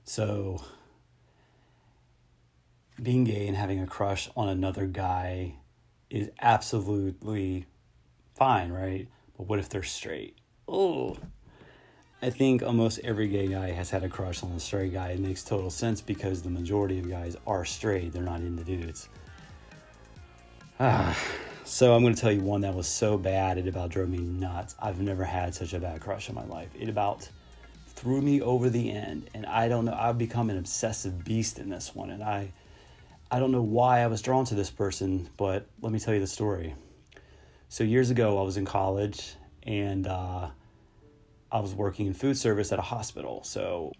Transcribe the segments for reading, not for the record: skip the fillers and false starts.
So being gay and having a crush on another guy is absolutely fine, right? But what if they're straight? Oh, I think almost every gay guy has had a crush on a straight guy. It makes total sense because the majority of guys are straight. They're not into dudes. So I'm going to tell you one that was so bad it about drove me nuts. I've never had such a bad crush in my life. It about threw me over the end. And I don't know, I've become an obsessive beast in this one. And I don't know why I was drawn to this person, but let me tell you the story. So years ago, I was in college and I was working in food service at a hospital. So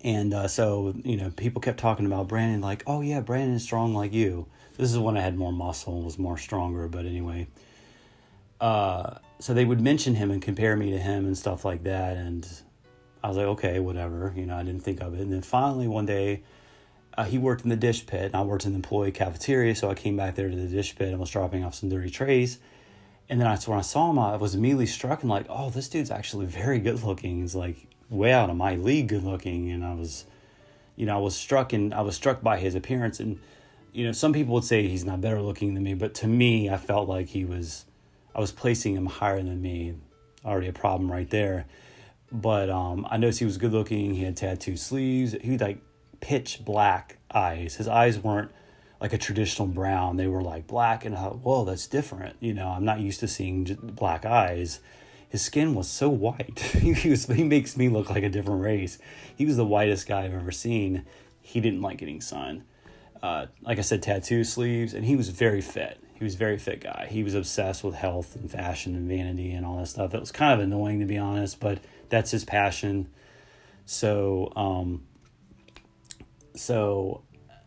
people kept talking about Brandon, like, oh yeah, Brandon is strong like you. This is when I had more muscle and was more stronger. But anyway, so they would mention him and compare me to him and stuff like that. And I was like, okay, whatever. I didn't think of it. And then finally one day, he worked in the dish pit and I worked in the employee cafeteria. So I came back there to the dish pit and was dropping off some dirty trays. And then when I saw him, I was immediately struck and like, oh, this dude's actually very good looking. He's like way out of my league good looking. And I was struck by his appearance. And, some people would say he's not better looking than me, but to me, I felt like I was placing him higher than me. Already a problem right there. But I noticed he was good looking. He had tattooed sleeves. He had like pitch black eyes. His eyes weren't like a traditional brown. They were like black, and I thought, whoa, that's different. I'm not used to seeing black eyes. His skin was so white. He makes me look like a different race. He was the whitest guy I've ever seen. He didn't like getting sun. Like I said, tattoo sleeves, and he was very fit. He was a very fit guy. He was obsessed with health and fashion and vanity and all that stuff. That was kind of annoying, to be honest, but that's his passion. So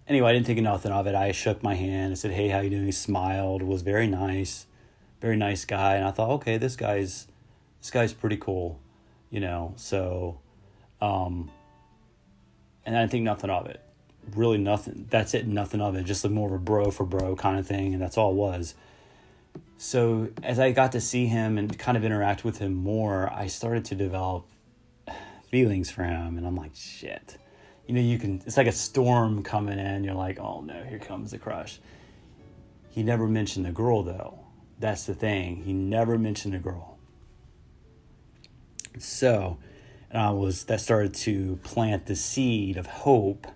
anyway, I didn't think nothing of it. I shook my hand. I said, hey, how you doing? He smiled, was very nice guy. And I thought, okay, this guy's pretty cool, so, and I didn't think nothing of it. Really nothing. That's it. Nothing of it. Just more of a bro for bro kind of thing. And that's all it was. So as I got to see him and kind of interact with him more, I started to develop feelings for him. And I'm like, shit. It's like a storm coming in. You're like, oh no, here comes the crush. He never mentioned the girl though. That's the thing. He never mentioned the girl. So, that started to plant the seed of hope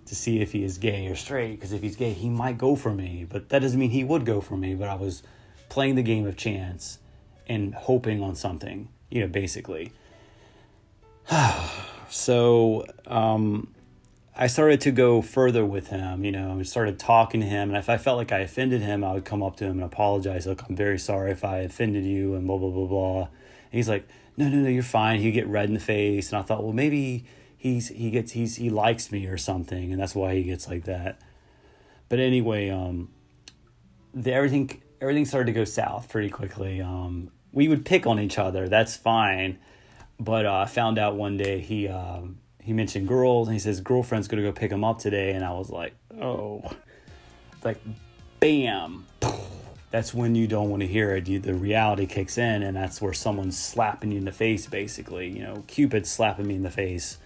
to see if he is gay or straight. Because if he's gay, he might go for me. But that doesn't mean he would go for me. But I was playing the game of chance and hoping on something, basically. So I started to go further with him, I started talking to him. And if I felt like I offended him, I would come up to him and apologize. Look, I'm very sorry if I offended you and blah, blah, blah, blah. And he's like, no, you're fine. He'd get red in the face. And I thought, well, maybe he likes me or something. And that's why he gets like that. But anyway, everything started to go south pretty quickly. We would pick on each other. That's fine. But I found out one day he mentioned girls, and he says, girlfriend's going to go pick him up today. And I was like, oh, like, bam. That's when you don't want to hear it. The reality kicks in, and that's where someone's slapping you in the face, basically. Cupid slapping me in the face.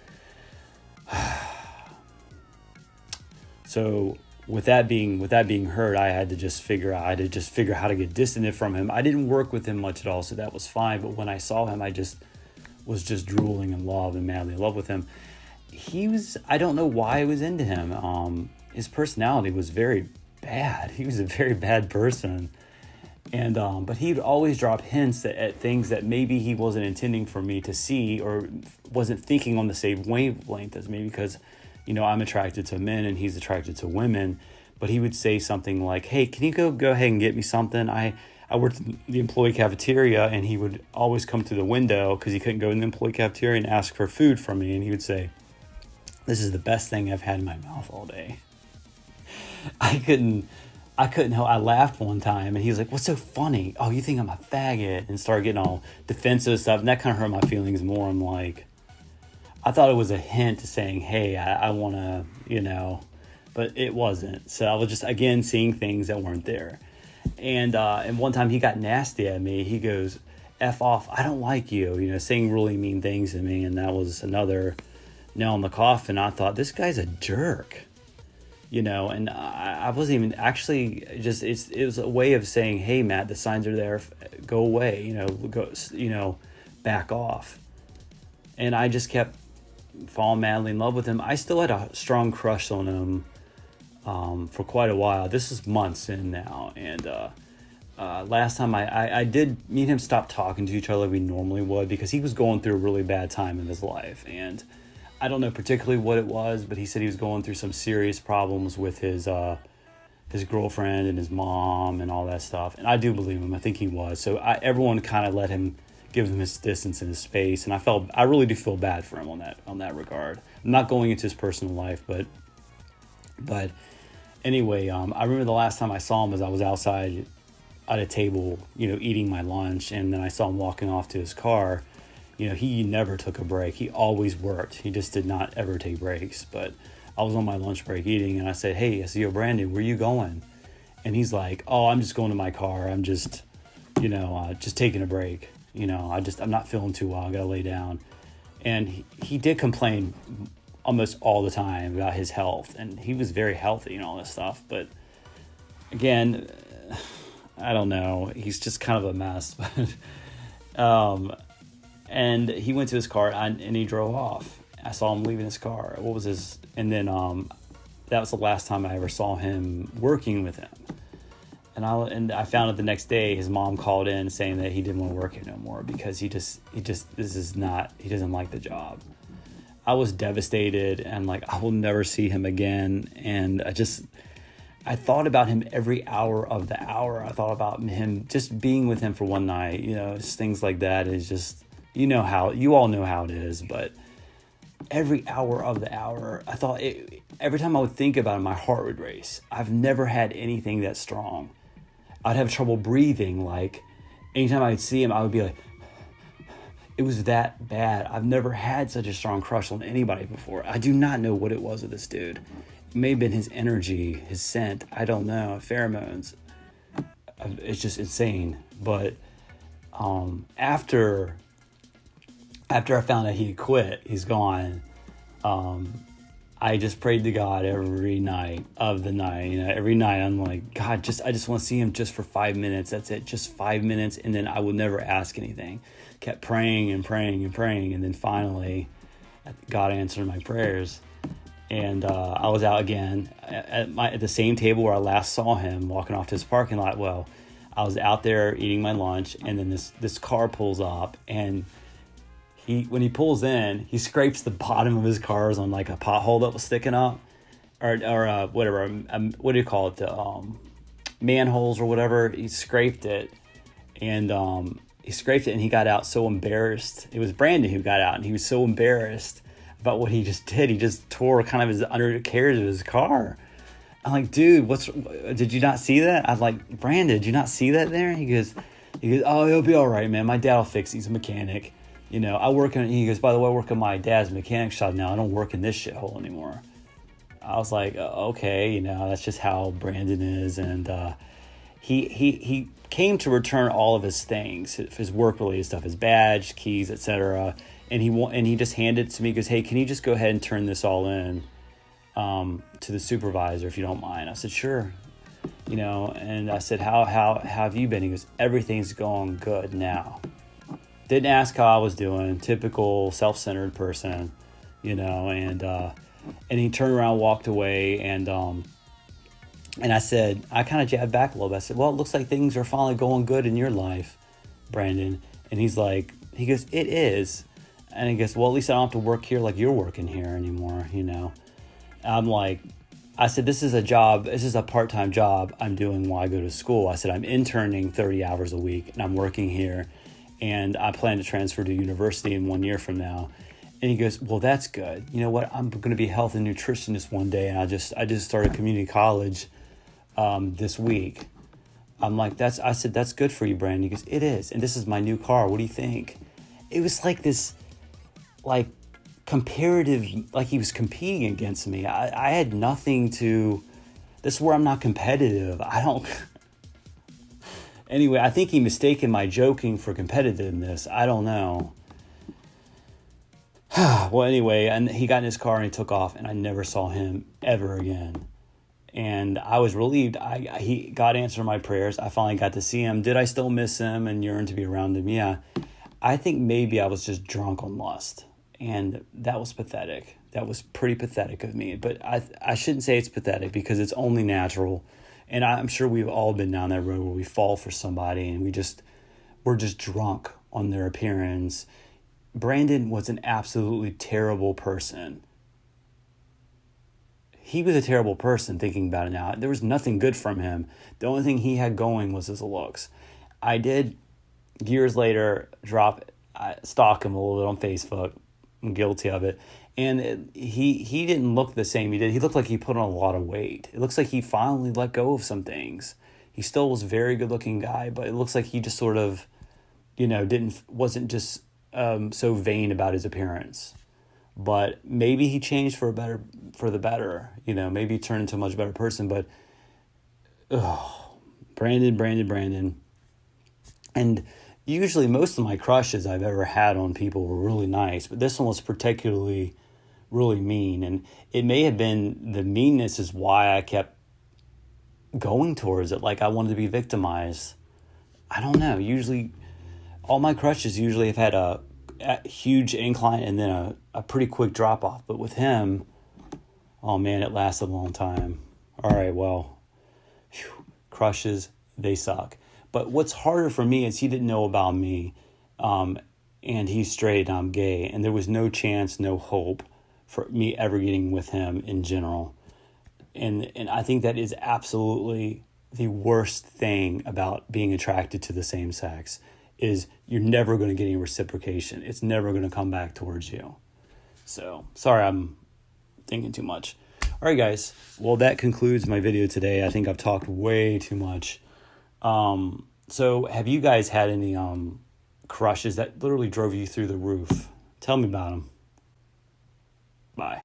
So with that being heard, I had to just figure how to get distant from him. I didn't work with him much at all, so that was fine. But when I saw him, I was just drooling in love and madly in love with him. I don't know why I was into him. His personality was very bad. He was a very bad person. And, but he'd always drop hints at things that maybe he wasn't intending for me to see, or wasn't thinking on the same wavelength as me, because, I'm attracted to men and he's attracted to women. But he would say something like, hey, can you go ahead and get me something? I worked in the employee cafeteria, and he would always come to the window because he couldn't go in the employee cafeteria and ask for food from me. And he would say, this is the best thing I've had in my mouth all day. I couldn't help. I laughed one time, and he was like, what's so funny? Oh, you think I'm a faggot? And started getting all defensive and stuff. And that kind of hurt my feelings more. I'm like, I thought it was a hint to saying, hey, I want to, but it wasn't. So I was just, again, seeing things that weren't there. And one time he got nasty at me. He goes, F off, I don't like you, saying really mean things to me. And that was another nail in the coffin. I thought, this guy's a jerk, and I wasn't even actually just, it was a way of saying, hey, Matt, the signs are there, go away, back off. And I just kept falling madly in love with him. I still had a strong crush on him for quite a while. This is months in now. And last time I did, me and him stopped talking to each other like we normally would, because he was going through a really bad time in his life. And I don't know particularly what it was, but he said he was going through some serious problems with his girlfriend and his mom and all that stuff. And I do believe him. I think he was. So everyone kind of let him, give him his distance and his space. And I really do feel bad for him on that regard. I'm not going into his personal life, but anyway, I remember the last time I saw him was I was outside at a table, eating my lunch, and then I saw him walking off to his car. He never took a break. He always worked. He just did not ever take breaks. But I was on my lunch break eating, and I said, hey, I see you, Brandon, where you going? And he's like, oh, I'm just going to my car. I'm just, just taking a break. I'm not feeling too well. I got to lay down. And he did complain almost all the time about his health. And he was very healthy and all this stuff. But again, I don't know. He's just kind of a mess. And he went to his car and he drove off. I saw him leaving his car. What was his? And then that was the last time I ever saw him working with him. And I found out the next day his mom called in saying that he didn't want to work here no more because he doesn't like the job. I was devastated and I will never see him again. And I thought about him every hour of the hour. I thought about him just being with him for one night, just things like that is just, you all know how it is, but every hour of the hour, I thought every time I would think about him, my heart would race. I've never had anything that strong. I'd have trouble breathing. Anytime I'd see him, I would be like, it was that bad. I've never had such a strong crush on anybody before. I do not know what it was with this dude. It may have been his energy, his scent. I don't know. Pheromones. It's just insane. But after I found out he had quit, he's gone, I just prayed to God every night of the night. Every night I'm like, God, I just want to see him just for 5 minutes. That's it, just 5 minutes. And then I would never ask anything. Kept praying and praying and praying. And then finally, God answered my prayers. And I was out again at the same table where I last saw him walking off to his parking lot. Well, I was out there eating my lunch, and then this car pulls up, and when he pulls in, he scrapes the bottom of his cars on a pothole that was sticking up, or whatever. What do you call it? The manholes or whatever. He scraped it, and and he got out so embarrassed. It was Brandon who got out, and he was so embarrassed about what he just did. He just tore kind of his undercarriage of his car. I'm like, dude, did you not see that? I'm like, Brandon, did you not see that there? He goes, oh, he'll be all right, man. My dad will fix it. He's a mechanic. He goes, by the way, I work in my dad's mechanic shop now. I don't work in this shithole anymore. I was like, okay, that's just how Brandon is. And he came to return all of his things, his work-related stuff, his badge, keys, etc. And he just handed it to me. He goes, hey, can you just go ahead and turn this all in to the supervisor if you don't mind? I said, sure. And I said, how have you been? He goes, everything's going good now. Didn't ask how I was doing. Typical self-centered person, and he turned around, walked away, and I said, I kind of jabbed back a little bit. I said, well, it looks like things are finally going good in your life, Brandon. And he goes, it is. And he goes, well, at least I don't have to work here like you're working here anymore, I'm like, I said, this is a part-time job I'm doing while I go to school. I said, I'm interning 30 hours a week, and I'm working here. And I plan to transfer to university in 1 year from now. And he goes, well, that's good. You know what? I'm going to be a health and nutritionist one day. And I just started community college this week. I'm like, I said, that's good for you, Brandon. He goes, it is. And this is my new car. What do you think? It was like this, comparative, like he was competing against me. I had nothing to, this is where I'm not competitive. Anyway, I think he mistaken my joking for competitiveness. I don't know. Well, anyway, and he got in his car and he took off, and I never saw him ever again. And I was relieved. God answered my prayers. I finally got to see him. Did I still miss him and yearn to be around him? Yeah. I think maybe I was just drunk on lust, and that was pathetic. That was pretty pathetic of me. But I shouldn't say it's pathetic because it's only natural. And I'm sure we've all been down that road where we fall for somebody and we're just drunk on their appearance. Brandon was an absolutely terrible person. He was a terrible person, thinking about it now. There was nothing good from him. The only thing he had going was his looks. I did, years later, stalk him a little bit on Facebook. I'm guilty of it. And he didn't look the same he did. He looked like he put on a lot of weight. It looks like he finally let go of some things. He still was a very good looking guy, but it looks like he just sort of, wasn't just so vain about his appearance. But maybe he changed for the better. Maybe he turned into a much better person. But Brandon. And usually most of my crushes I've ever had on people were really nice, but this one was particularly really mean. And it may have been the meanness is why I kept going towards it. Like I wanted to be victimized. I don't know. Usually all my crushes have had a huge incline and then a pretty quick drop off. But with him, oh man, it lasted a long time. All right, well, crushes, they suck. But what's harder for me is he didn't know about me, and he's straight and I'm gay, and there was no chance, no hope for me ever getting with him in general. And I think that is absolutely the worst thing about being attracted to the same sex is you're never going to get any reciprocation. It's never going to come back towards you. So, sorry, I'm thinking too much. All right, guys. Well, that concludes my video today. I think I've talked way too much. So have you guys had any crushes that literally drove you through the roof? Tell me about them. Bye.